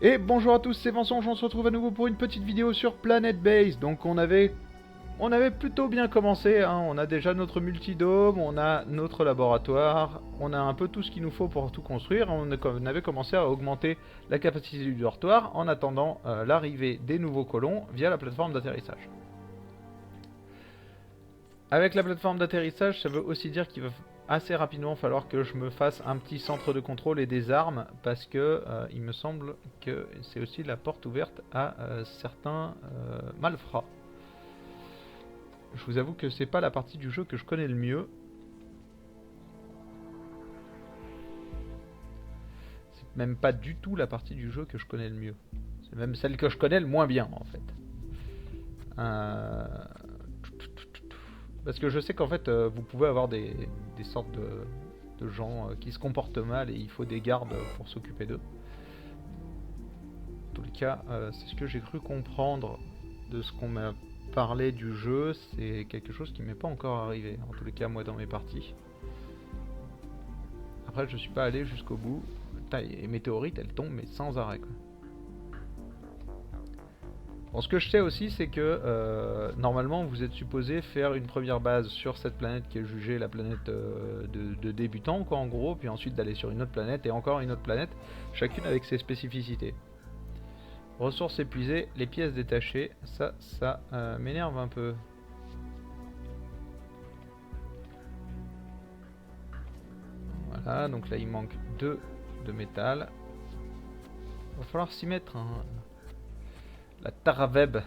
Et bonjour à tous, c'est Vincent, on se retrouve à nouveau pour une petite vidéo sur Planet Base. Donc on avait plutôt bien commencé, hein. On a déjà notre multidome, on a notre laboratoire, on a un peu tout ce qu'il nous faut pour tout construire. On avait commencé à augmenter la capacité du dortoir en attendant l'arrivée des nouveaux colons via la plateforme d'atterrissage. Avec la plateforme d'atterrissage, ça veut aussi dire qu'il va assez rapidement falloir que je me fasse un petit centre de contrôle et des armes, parce que il me semble que c'est aussi la porte ouverte à certains malfrats. Je vous avoue que c'est pas la partie du jeu que je connais le mieux. C'est même pas du tout la partie du jeu que je connais le mieux. C'est même celle que je connais le moins bien en fait. Parce que je sais qu'en fait vous pouvez avoir des sortes de gens qui se comportent mal et il faut des gardes pour s'occuper d'eux. En tout cas, c'est ce que j'ai cru comprendre de ce qu'on m'a parlé du jeu. C'est quelque chose qui m'est pas encore arrivé, en tous les cas moi dans mes parties. Après je suis pas allé jusqu'au bout. Putain, les météorites elles tombent mais sans arrêt quoi. Bon, ce que je sais aussi c'est que normalement vous êtes supposé faire une première base sur cette planète qui est jugée la planète de débutant quoi en gros, puis ensuite d'aller sur une autre planète et encore une autre planète, chacune avec ses spécificités. Ressources épuisées, les pièces détachées, ça m'énerve un peu. Voilà, donc là il manque 2 de métal. Va falloir s'y mettre, hein. La Taraweb.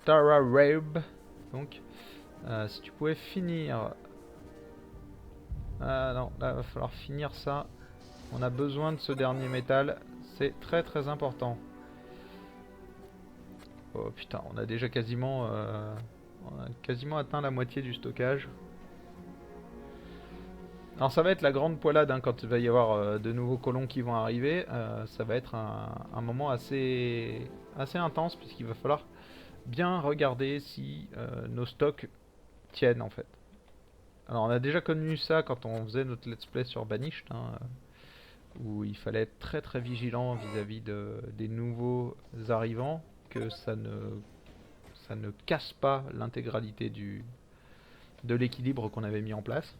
Taraweb. Donc, si tu pouvais finir... Ah non, là va falloir finir ça. On a besoin de ce dernier métal. C'est très très important. Oh putain, on a déjà quasiment atteint la moitié du stockage. Alors ça va être la grande poilade hein, quand il va y avoir de nouveaux colons qui vont arriver. Ça va être un moment assez intense puisqu'il va falloir bien regarder si nos stocks tiennent en fait. Alors on a déjà connu ça quand on faisait notre let's play sur Banished, hein, où il fallait être très très vigilant vis-à-vis des nouveaux arrivants, que ça ne casse pas l'intégralité de l'équilibre qu'on avait mis en place.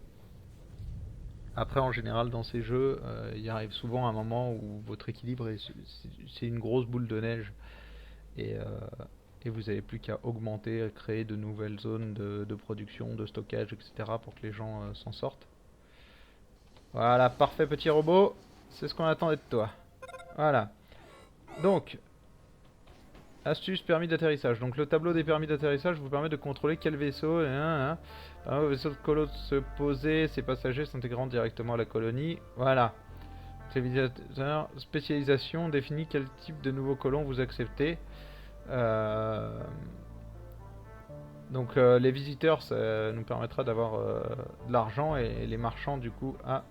Après, en général, dans ces jeux, il arrive souvent un moment où votre équilibre c'est une grosse boule de neige et, vous n'avez plus qu'à augmenter, créer de nouvelles zones de production, de stockage, etc. pour que les gens s'en sortent. Voilà, parfait petit robot, c'est ce qu'on attendait de toi. Voilà. Donc, astuce permis d'atterrissage. Donc le tableau des permis d'atterrissage vous permet de contrôler quel vaisseau au vaisseau de colo se poser, ses passagers s'intégrant directement à la colonie. Voilà. Spécialisation définit quel type de nouveaux colons vous acceptez. Donc les visiteurs, ça nous permettra d'avoir de l'argent et les marchands du coup à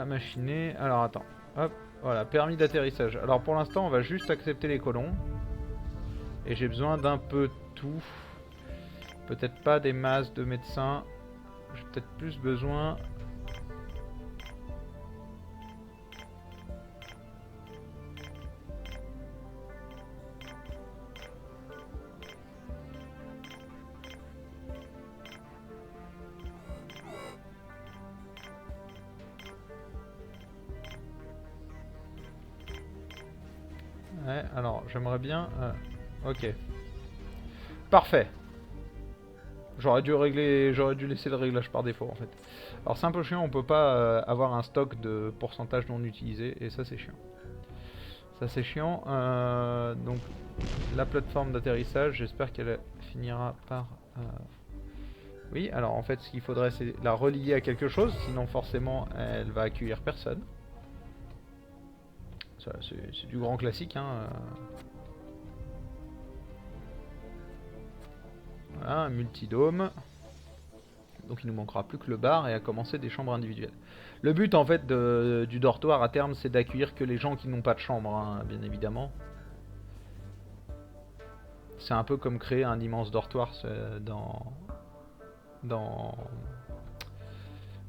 machiner. Alors attends, hop, voilà, permis d'atterrissage. Alors pour l'instant on va juste accepter les colons. Et j'ai besoin d'un peu tout. Peut-être pas des masses de médecins. J'ai peut-être plus besoin... Ouais, alors j'aimerais bien... ok. Parfait. J'aurais dû laisser le réglage par défaut en fait. Alors c'est un peu chiant, on peut pas avoir un stock de pourcentage non utilisé et ça c'est chiant. Ça c'est chiant. Donc la plateforme d'atterrissage, j'espère qu'elle finira par... Oui, alors en fait ce qu'il faudrait c'est la relier à quelque chose, sinon forcément elle va accueillir personne. C'est du grand classique hein. Voilà, un multidôme. Donc il nous manquera plus que le bar et à commencer des chambres individuelles. Le but en fait du dortoir à terme c'est d'accueillir que les gens qui n'ont pas de chambre, hein, bien évidemment. C'est un peu comme créer un immense dortoir dans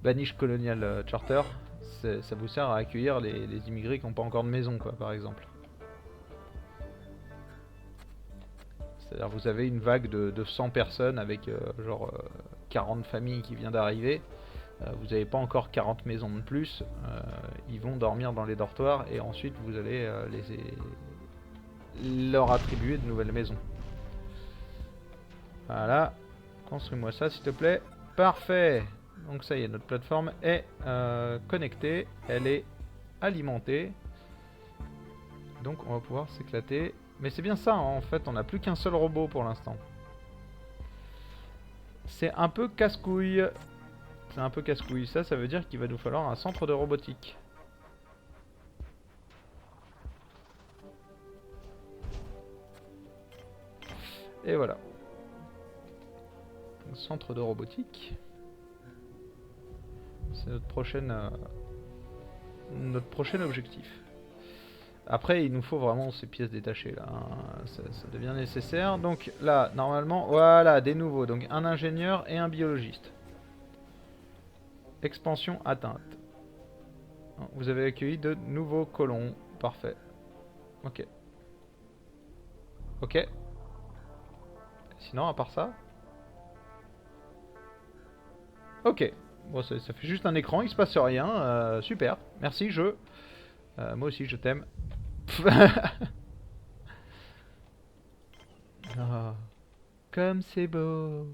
Banish Colonial Charter, ça vous sert à accueillir les immigrés qui n'ont pas encore de maison, quoi, par exemple. C'est-à-dire vous avez une vague de 100 personnes avec genre 40 familles qui viennent d'arriver. Vous n'avez pas encore 40 maisons de plus. Ils vont dormir dans les dortoirs et ensuite vous allez leur attribuer de nouvelles maisons. Voilà. Construis-moi ça s'il te plaît. Parfait. Donc ça y est, notre plateforme est connectée. Elle est alimentée. Donc on va pouvoir s'éclater. Mais c'est bien ça, hein, en fait, on n'a plus qu'un seul robot pour l'instant. C'est un peu casse-couille. C'est un peu casse-couille. Ça veut dire qu'il va nous falloir un centre de robotique. Et voilà. Un centre de robotique. C'est notre prochain objectif. Après, il nous faut vraiment ces pièces détachées là, hein. Ça devient nécessaire. Donc là, normalement, voilà, des nouveaux. Donc un ingénieur et un biologiste. Expansion atteinte. Vous avez accueilli de nouveaux colons. Parfait. Ok. Ok. Sinon, à part ça. Ok. Bon, ça fait juste un écran, il se passe rien. Super. Merci, jeu. Moi aussi, je t'aime. Oh, comme c'est beau.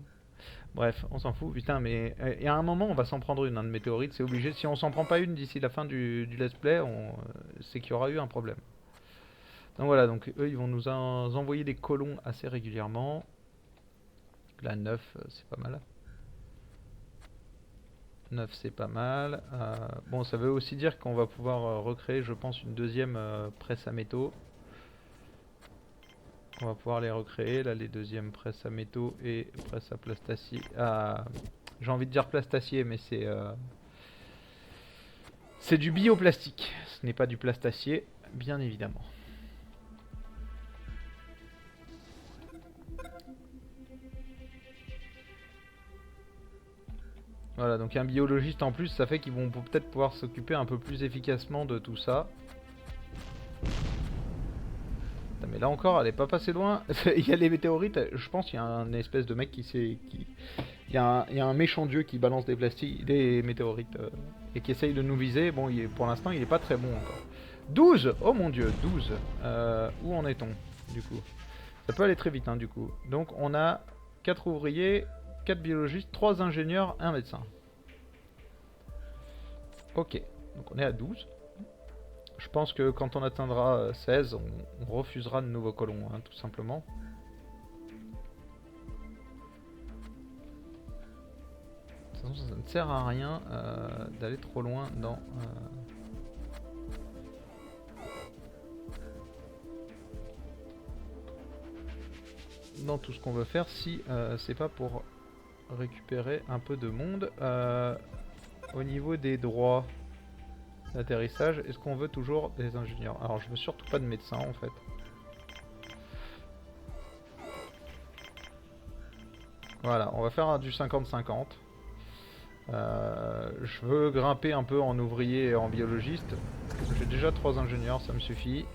Bref, on s'en fout. Putain, mais il y a un moment, on va s'en prendre une, hein, de météorite, c'est obligé. Si on s'en prend pas une d'ici la fin du let's play, c'est qu'il y aura eu un problème. Donc voilà, donc eux, ils vont nous envoyer des colons assez régulièrement. Là, 9, c'est pas mal. 9, c'est pas mal. Bon, ça veut aussi dire qu'on va pouvoir recréer, je pense, une deuxième presse à métaux. On va pouvoir les recréer, là, les deuxièmes presses à métaux et presses à plastacier. J'ai envie de dire plastacier, mais c'est du bioplastique. Ce n'est pas du plastacier, bien évidemment. Voilà, donc un biologiste en plus, ça fait qu'ils vont peut-être pouvoir s'occuper un peu plus efficacement de tout ça. Mais là encore, elle est pas passée loin. Il y a les météorites, je pense qu'il y a un espèce de mec il y a un méchant dieu qui balance des météorites et qui essaye de nous viser. Bon, pour l'instant, il est pas très bon encore. 12! Oh mon dieu, 12. Où en est-on, du coup? Ça peut aller très vite, hein, du coup. Donc, on a 4 ouvriers, 4 biologistes, 3 ingénieurs, 1 médecin. Ok, donc on est à 12. Je pense que quand on atteindra 16, on refusera de nouveaux colons, hein, tout simplement. De toute façon, ça ne sert à rien d'aller trop loin dans tout ce qu'on veut faire si c'est pas pour récupérer un peu de monde. Au niveau des droits d'atterrissage, est-ce qu'on veut toujours des ingénieurs? Alors je veux surtout pas de médecins en fait. Voilà, on va faire du 50-50. Je veux grimper un peu en ouvrier et en biologiste. J'ai déjà 3 ingénieurs, ça me suffit.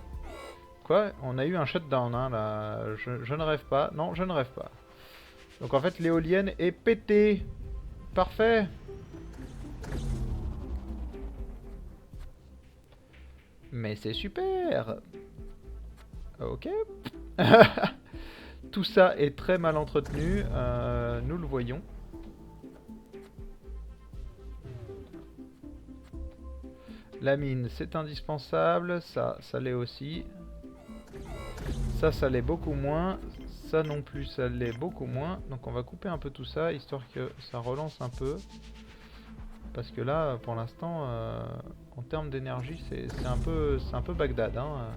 Quoi? On a eu un shutdown, hein, là. Je ne rêve pas. Non, je ne rêve pas. Donc en fait, l'éolienne est pétée. Parfait. Mais c'est super. Ok. Tout ça est très mal entretenu. Nous le voyons. La mine, c'est indispensable. Ça l'est aussi. Ça l'est beaucoup moins. Ça non plus, ça l'est beaucoup moins. Donc on va couper un peu tout ça, histoire que ça relance un peu. Parce que là, pour l'instant, en termes d'énergie, c'est un peu Bagdad, hein.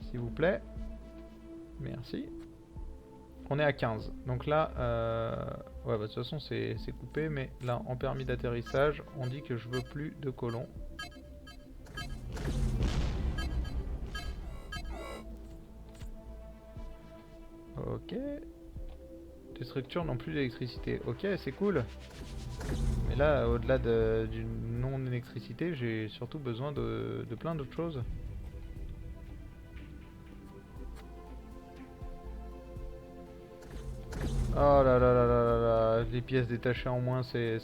S'il vous plaît. Merci. On est à 15. Donc là, ouais, bah, de toute façon, c'est coupé. Mais là, en permis d'atterrissage, on dit que je veux plus de colons. Ok. Les structures n'ont plus d'électricité. Ok, c'est cool. là, au-delà d'une non-électricité, j'ai surtout besoin de plein d'autres choses. Oh là là là là là là, les pièces détachées en moins, c'est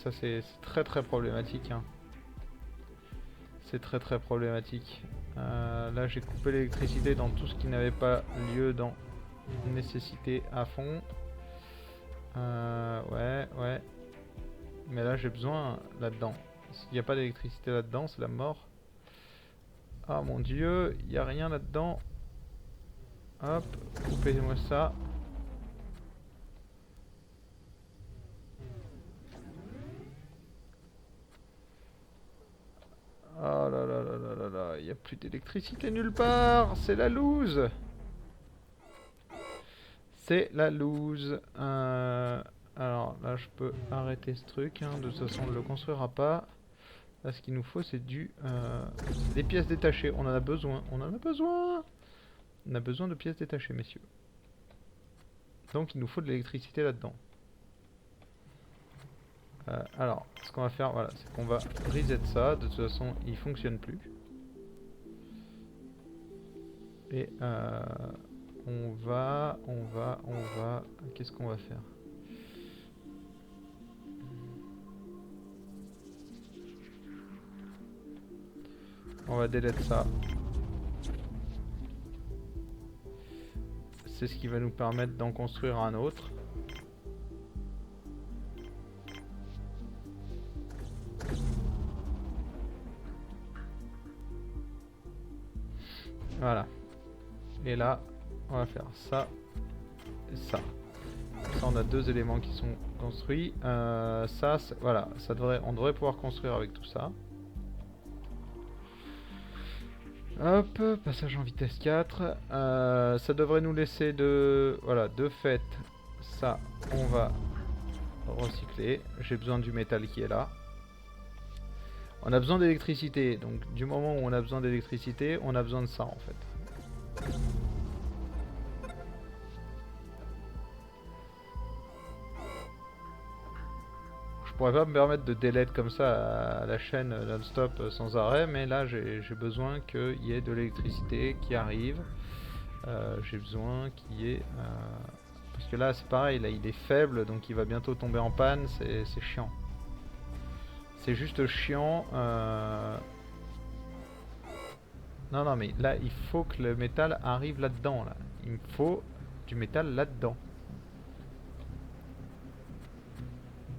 très très problématique, hein. C'est très très problématique. Là j'ai coupé l'électricité dans tout ce qui n'avait pas lieu dans nécessité à fond. Ouais, ouais. Mais là j'ai besoin là-dedans. S'il n'y a pas d'électricité là-dedans, c'est la mort. Ah mon dieu, il n'y a rien là-dedans. Hop, coupez-moi ça. Oh là là là là là là, il n'y a plus d'électricité nulle part, c'est la loose. C'est la loose. Alors là, je peux arrêter ce truc, hein. De toute façon, on ne le construira pas. Là, ce qu'il nous faut, c'est des pièces détachées. On en a besoin. On en a besoin. On a besoin de pièces détachées, messieurs. Donc, il nous faut de l'électricité là-dedans. Alors, ce qu'on va faire, voilà, c'est qu'on va reset ça. De toute façon, il fonctionne plus. Et on va... Qu'est-ce qu'on va faire? On va delete ça. C'est ce qui va nous permettre d'en construire un autre. Voilà. Et là, on va faire ça et ça. Ça, on a deux éléments qui sont construits. Ça, voilà, on devrait pouvoir construire avec tout ça. Hop, passage en vitesse 4. Ça devrait nous laisser voilà, de fait, ça, on va recycler. J'ai besoin du métal qui est là. On a besoin d'électricité, donc du moment où on a besoin d'électricité, on a besoin de ça en fait. Je pourrais pas me permettre de delete comme ça à la chaîne non-stop sans arrêt, mais là j'ai besoin qu'il y ait de l'électricité qui arrive. J'ai besoin qu'il y ait... parce que là c'est pareil, là il est faible, donc il va bientôt tomber en panne, c'est chiant. C'est juste chiant. Non, non, mais là, il faut que le métal arrive là-dedans. Là. Il me faut du métal là-dedans.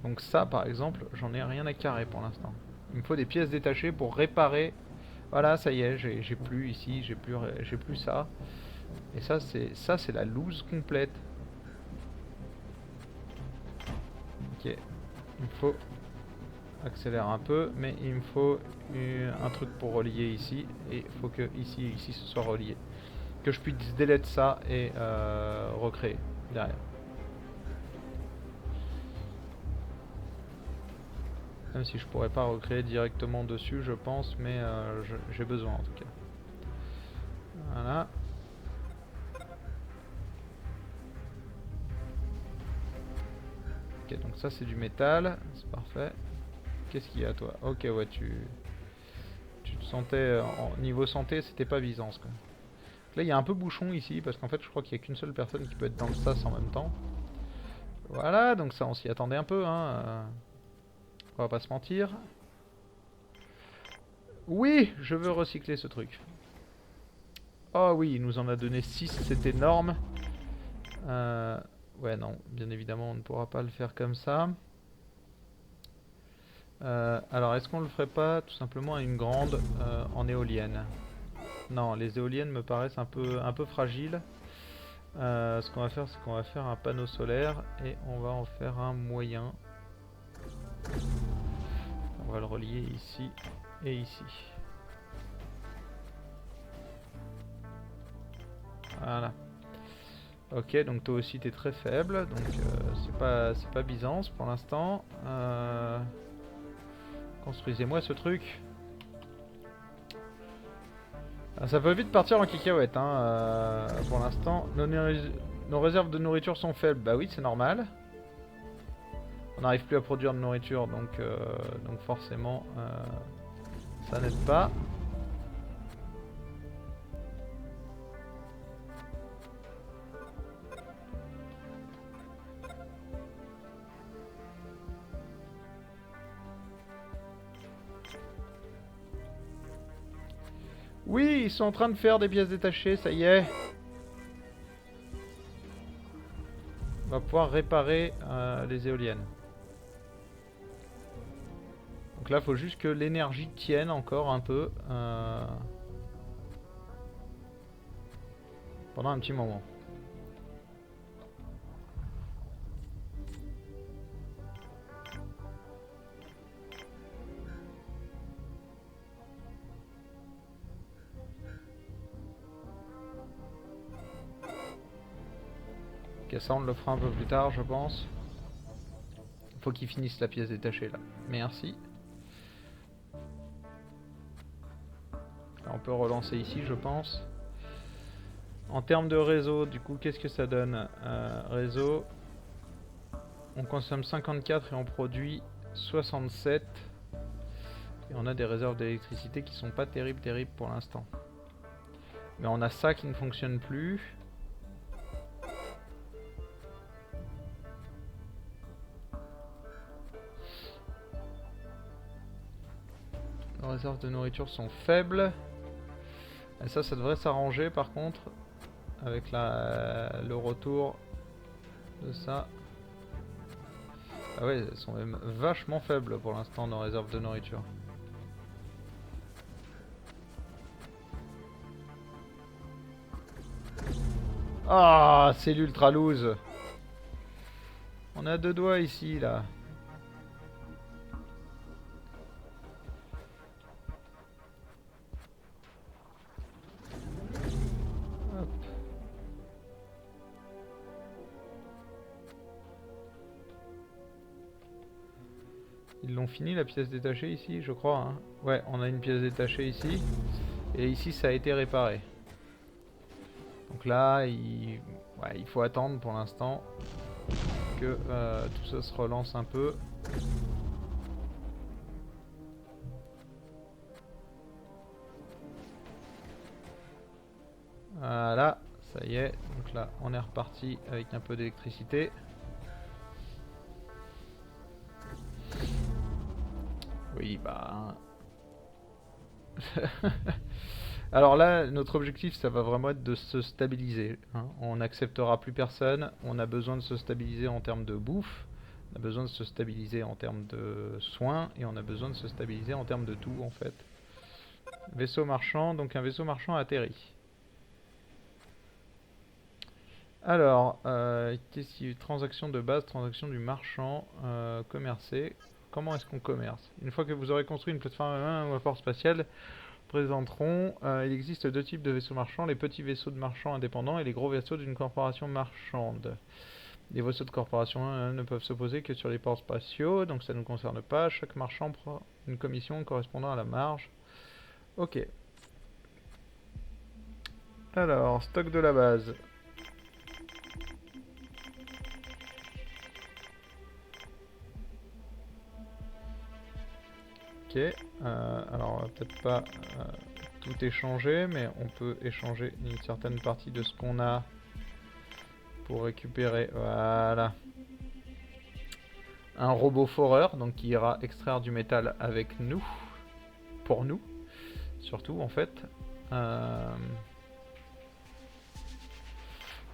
Donc ça, par exemple, j'en ai rien à carrer pour l'instant. Il me faut des pièces détachées pour réparer. Voilà, ça y est, j'ai plus ici, j'ai plus ça. Et ça, c'est la loose complète. Ok. Il me faut... accélère un peu, mais il me faut un truc pour relier ici, et il faut que ici ce soit relié, que je puisse delete ça et recréer derrière. Même si je pourrais pas recréer directement dessus, je pense, mais j'ai besoin en tout cas. Voilà. Ok, donc ça c'est du métal, c'est parfait. Qu'est-ce qu'il y a toi? Ok, ouais, tu te sentais en niveau santé, c'était pas Byzance quoi. Là il y a un peu bouchon ici parce qu'en fait je crois qu'il n'y a qu'une seule personne qui peut être dans le sas en même temps. Voilà, donc ça on s'y attendait un peu, hein. On va pas se mentir. Oui, je veux recycler ce truc. Oh oui, il nous en a donné 6, c'est énorme. Ouais non, bien évidemment on ne pourra pas le faire comme ça. Alors est-ce qu'on le ferait pas tout simplement à une grande en éolienne? Non, les éoliennes me paraissent un peu fragiles. Ce qu'on va faire, c'est qu'on va faire un panneau solaire et on va en faire un moyen. On va le relier ici et ici. Voilà. Ok, donc toi aussi t'es très faible, donc c'est pas Byzance pour l'instant. Construisez-moi ce truc. Ça peut vite partir en cacahuète, hein, pour l'instant. Nos réserves de nourriture sont faibles. Bah oui, c'est normal. n'arrive plus à produire de nourriture, donc forcément ça n'aide pas. Oui, ils sont en train de faire des pièces détachées, ça y est. On va pouvoir réparer les éoliennes. Donc là, il faut juste que l'énergie tienne encore un peu pendant un petit moment. Ok, ça on le fera un peu plus tard, je pense. Faut qu'ils finissent la pièce détachée là. Merci. Là, on peut relancer ici, je pense. En termes de réseau, du coup, qu'est-ce que ça donne? Réseau, on consomme 54 et on produit 67. Et on a des réserves d'électricité qui sont pas terribles pour l'instant. Mais on a ça qui ne fonctionne plus. Les réserves de nourriture sont faibles. Et ça devrait s'arranger par contre avec le retour de ça. Ah ouais, elles sont même vachement faibles pour l'instant nos réserves de nourriture. Ah, c'est l'ultra loose. On est à 2 doigts ici là. Hop. Ils l'ont fini la pièce détachée ici, je crois. Hein. Ouais, on a une pièce détachée ici. Et ici, ça a été réparé. Donc là, il faut attendre pour l'instant que tout ça se relance un peu. Voilà, ça y est. Donc là, on est reparti avec un peu d'électricité. Oui, bah... Alors là, notre objectif, ça va vraiment être de se stabiliser. Hein. On n'acceptera plus personne. On a besoin de se stabiliser en termes de bouffe. On a besoin de se stabiliser en termes de soins. Et on a besoin de se stabiliser en termes de tout, en fait. Vaisseau marchand. Donc un vaisseau marchand atterri. Alors, qu'est-ce qui... transaction de base, transaction du marchand, commercer. Comment est-ce qu'on commerce? Une fois que vous aurez construit une plateforme ou un port spatial, présenteront, il existe 2 types de vaisseaux marchands, les petits vaisseaux de marchands indépendants et les gros vaisseaux d'une corporation marchande. Les vaisseaux de corporation ne peuvent se poser que sur les ports spatiaux, donc ça ne nous concerne pas. Chaque marchand prend une commission correspondant à la marge. Ok. Alors, stock de la base. Ok, alors on va peut-être pas tout échanger, mais on peut échanger une certaine partie de ce qu'on a pour récupérer, voilà, un robot foreur, donc qui ira extraire du métal avec nous, pour nous, surtout en fait.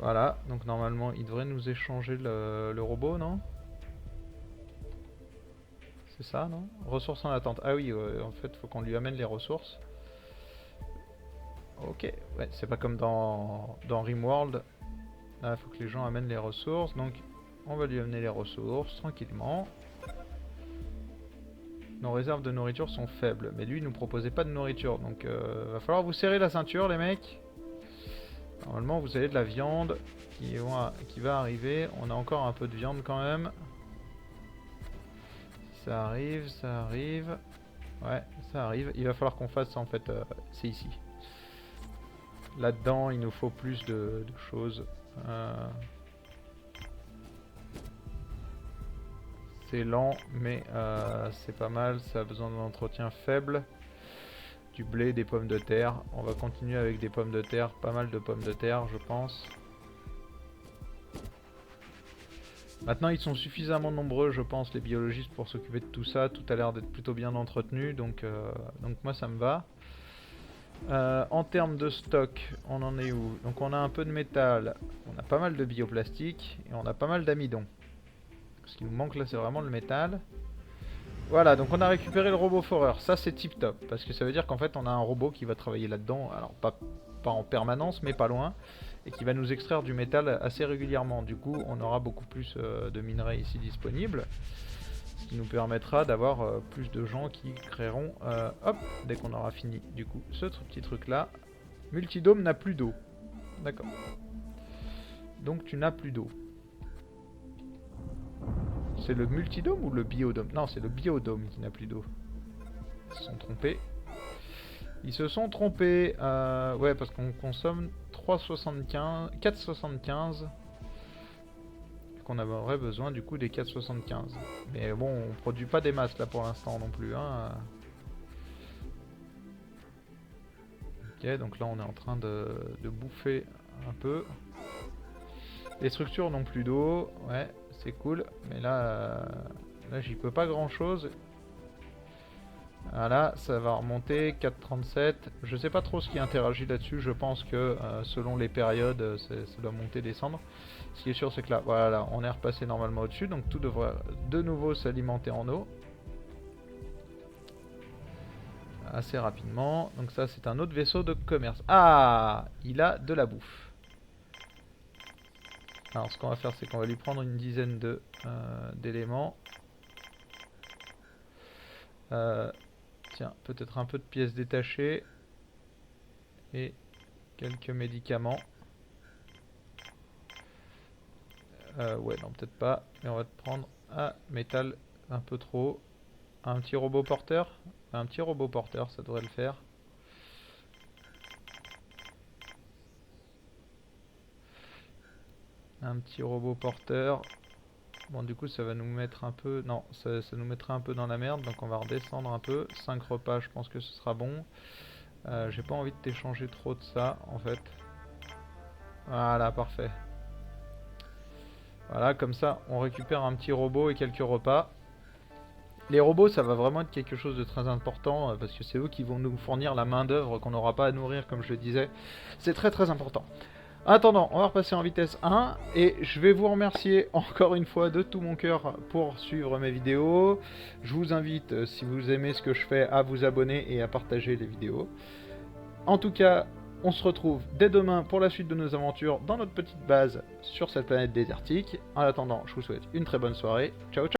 Voilà, donc normalement il devrait nous échanger le robot, non ? C'est ça, non? Ressources en attente. Ah oui, en fait, faut qu'on lui amène les ressources. Ok, ouais, c'est pas comme dans Rimworld. Là, il faut que les gens amènent les ressources. Donc, on va lui amener les ressources tranquillement. Nos réserves de nourriture sont faibles. Mais lui, il nous proposait pas de nourriture. Donc, va falloir vous serrer la ceinture, les mecs. Normalement, vous avez de la viande qui va arriver. On a encore un peu de viande quand même. Ça arrive, ça arrive. Ouais, ça arrive. Il va falloir qu'on fasse en fait, c'est ici. Là-dedans, il nous faut plus de choses. C'est lent, mais c'est pas mal. Ça a besoin d'un entretien faible. Du blé, des pommes de terre. On va continuer avec des pommes de terre. Pas mal de pommes de terre, je pense. Maintenant, ils sont suffisamment nombreux, je pense, les biologistes, pour s'occuper de tout ça. Tout a l'air d'être plutôt bien entretenu, donc moi, ça me va. En termes de stock, on en est où? Donc on a un peu de métal, on a pas mal de bioplastique, et on a pas mal d'amidon. Ce qui nous manque là, c'est vraiment le métal. Voilà, donc on a récupéré le robot foreur. Ça, c'est tip top, parce que ça veut dire qu'en fait, on a un robot qui va travailler là-dedans. Alors, pas en permanence, mais pas loin. Et qui va nous extraire du métal assez régulièrement. Du coup, on aura beaucoup plus de minerais ici disponibles. Ce qui nous permettra d'avoir plus de gens qui créeront, hop, dès qu'on aura fini, du coup, ce petit truc-là. Multidome n'a plus d'eau. D'accord. Donc tu n'as plus d'eau. C'est le multidome ou le biodome? Non, c'est le biodome qui n'a plus d'eau. Ils se sont trompés. Ils se sont trompés. Ouais, parce qu'on consomme 3,75, 4,75. Qu'on aurait besoin du coup des 4,75. Mais bon, on produit pas des masses là pour l'instant non plus. Hein. Ok, donc là on est en train de bouffer un peu. Les structures n'ont plus d'eau. Ouais, c'est cool. Mais là j'y peux pas grand chose. Voilà, ça va remonter, 4,37. Je sais pas trop ce qui interagit là-dessus. Je pense que selon les périodes, ça doit monter, descendre. Ce qui est sûr, c'est que là, voilà, on est repassé normalement au-dessus. Donc tout devrait de nouveau s'alimenter en eau. Assez rapidement. Donc ça, c'est un autre vaisseau de commerce. Ah, il a de la bouffe. Alors ce qu'on va faire, c'est qu'on va lui prendre une dizaine d'éléments. Tiens, peut-être un peu de pièces détachées. Et quelques médicaments. Ouais, non, peut-être pas. Mais on va te prendre un métal un peu trop. Un petit robot porteur. Un petit robot porteur, ça devrait le faire. Un petit robot porteur. Bon, du coup, ça va nous mettre un peu... Non, ça nous mettra un peu dans la merde. Donc on va redescendre un peu. 5 repas, je pense que ce sera bon. J'ai pas envie de t'échanger trop de ça, en fait. Voilà, parfait. Voilà, comme ça, on récupère un petit robot et quelques repas. Les robots, ça va vraiment être quelque chose de très important, parce que c'est eux qui vont nous fournir la main d'œuvre qu'on n'aura pas à nourrir, comme je le disais. C'est très très important. En attendant, on va repasser en vitesse 1, et je vais vous remercier encore une fois de tout mon cœur pour suivre mes vidéos. Je vous invite, si vous aimez ce que je fais, à vous abonner et à partager les vidéos. En tout cas, on se retrouve dès demain pour la suite de nos aventures dans notre petite base sur cette planète désertique. En attendant, je vous souhaite une très bonne soirée. Ciao ciao.